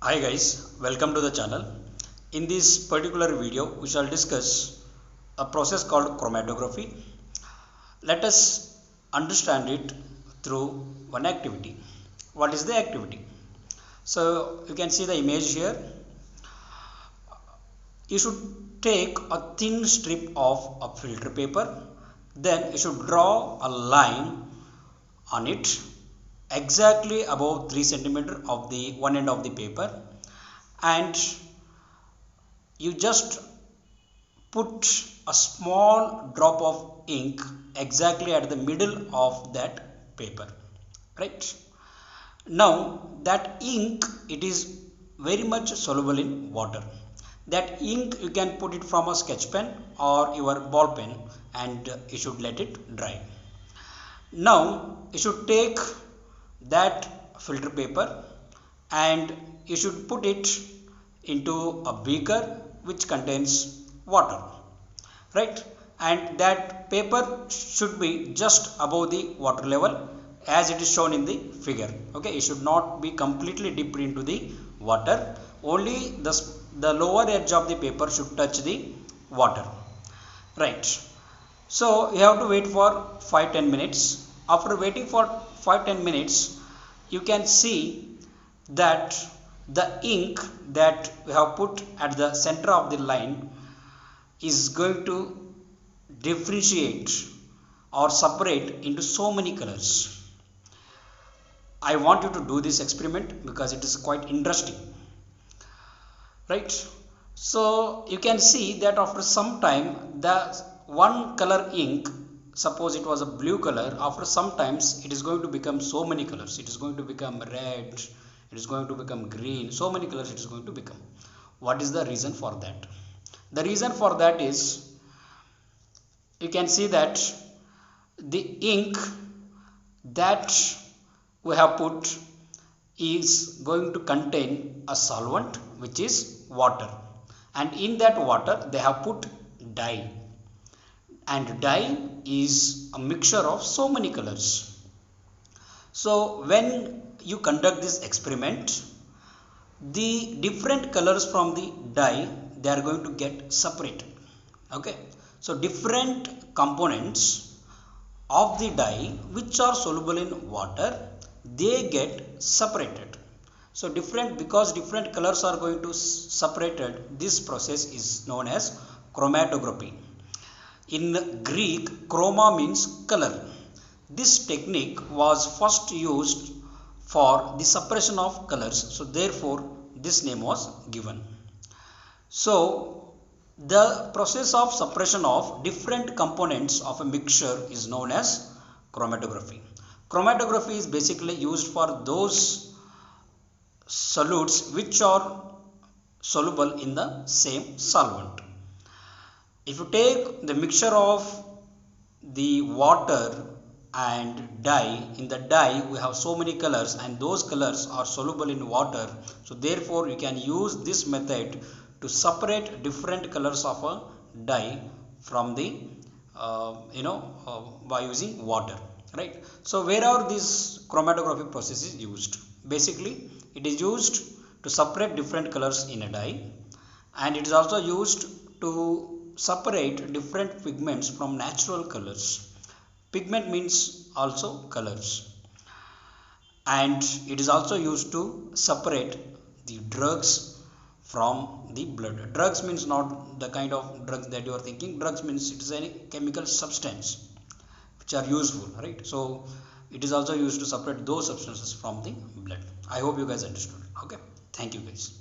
Hi guys, welcome to the channel. In this particular video, we shall discuss a process called chromatography. Let us understand it through one activity. What is the activity? So you can see the image here. You should take a thin strip of a filter paper. Then you should draw a line on it exactly above 3 centimeter of the one end of the paper, and you just put a small drop of ink exactly at the middle of that paper, right? Now that ink, it is very much soluble in water. That ink you can put it from a sketch pen or your ball pen, and you should let it dry. Now you should take that filter paper and you should put it into a beaker which contains water, right? And that paper should be just above the water level as it is shown in the figure. Okay, it should not be completely dipped into the water. Only the lower edge of the paper should touch the water, right? So you have to wait for 5-10 minutes. After waiting for 5-10 minutes, you can see that the ink that we have put at the center of the line is going to differentiate or separate into so many colors. I want you to do this experiment because it is quite interesting, right? So you can see that after some time, the one color ink, suppose it was a blue color, after sometimes it is going to become so many colors. It is going to become red, it is going to become green, so many colors it is going to become. What is the reason for that? The reason for that is, you can see that the ink that we have put is going to contain a solvent which is water, and in that water they have put dye, and dye is a mixture of so many colors. So when you conduct this experiment, the different colors from the dye, they are going to get separated. Okay, so different components of the dye which are soluble in water, they get separated. So because different colors are going to separated, this process is known as chromatography. In Greek, chroma means color. This technique was first used for the separation of colors, so therefore this name was given. So the process of separation of different components of a mixture is known as chromatography. Chromatography is basically used for those solutes which are soluble in the same solvent. If you take the mixture of the water and dye, in the dye we have so many colors and those colors are soluble in water, so therefore you can use this method to separate different colors of a dye from the by using water, right? So where are this chromatography process is used? Basically it is used to separate different colors in a dye, and it is also used to separate different pigments from natural colors. Pigment means also colors, and it is also used to separate the drugs from the blood. Drugs means not the kind of drugs that you are thinking. Drugs means it is any chemical substance which are useful, right? So it is also used to separate those substances from the blood. I hope you guys understood. Okay, thank you guys.